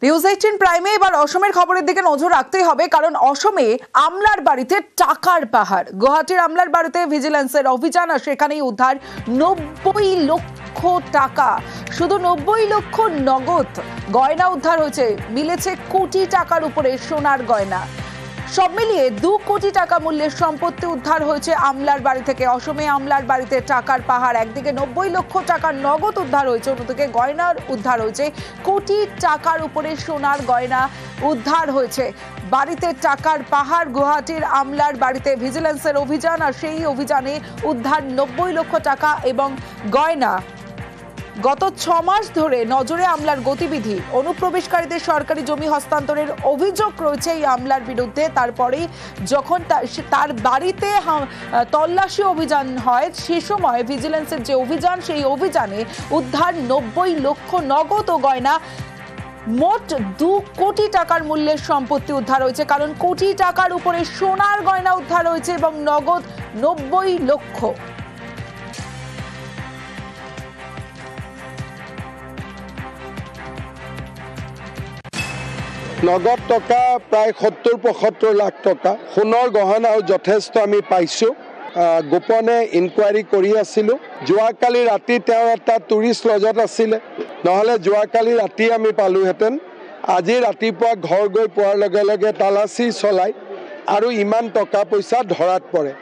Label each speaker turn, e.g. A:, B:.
A: News 18 প্রাইমে এবার অসমের খবরের দিকে নজর রাখতেই হবে, কারণ অসমে আমলার বাড়িতে টাকার পাহাড়। গুয়াহাটির আমলার বাড়িতে ভিজিল্যান্সের অভিযান আর সেখানেই উদ্ধার 90 লক্ষ টাকা। শুধু 90 লক্ষ নগদ গয়না উদ্ধার হয়েছে। মিলেছে কোটি টাকার উপরে সোনার গয়না। সব মিলিয়ে 2 কোটি টাকা মূল্যের সম্পত্তি উদ্ধার হয়েছে আমলার বাড়ি থেকে। অসমে আমলার বাড়িতে টাকার পাহাড়। একদিকে 90 লক্ষ টাকার নগদ উদ্ধার হয়েছে, অন্যদিকে গয়নার উদ্ধার হয়েছে। কোটি টাকার উপরে সোনার গয়না উদ্ধার হয়েছে। বাড়িতে টাকার পাহাড়। গুয়াহাটির আমলার বাড়িতে ভিজিল্যান্সের অভিযান আর সেই অভিযানে উদ্ধার 90 লক্ষ টাকা এবং গয়না। গত 6 মাস ধরে নজরে আমলার গতিবিধি। অনুপ্রবেশকারীদের সরকারি জমি হস্তান্তরের অভিযোগ রয়েছে এই আমলার বিরুদ্ধে। তারপরেই যখন তার বাড়িতে তল্লাশি অভিযান হয়, সে সময় ভিজিল্যান্সের যে অভিযান, সেই অভিযানে উদ্ধার 90 লক্ষ নগদ ও গয়না। মোট 2 কোটি টাকার মূল্যের সম্পত্তি উদ্ধার হয়েছে, কারণ কোটি টাকার উপরে সোনার গয়না উদ্ধার হয়েছে এবং নগদ 90 লক্ষ।
B: নগদ টকা প্ৰায় 70-75 লাখ টকা। সোণৰ গহনাও যথেষ্ট আমি পাইছোঁ। গোপনে ইনকুৱাৰী কৰি আছিলোঁ। যোৱাকালি ৰাতি তেওঁ এটা টুৰিষ্ট লজত আছিলে, নহ'লে যোৱাকালি ৰাতি আমি পালোহেঁতেন। আজি ৰাতিপুৱা ঘৰ গৈ পোৱাৰ লগে লগে তালাচী চলাই আৰু ইমান টকা পইচা ধৰাত পৰে।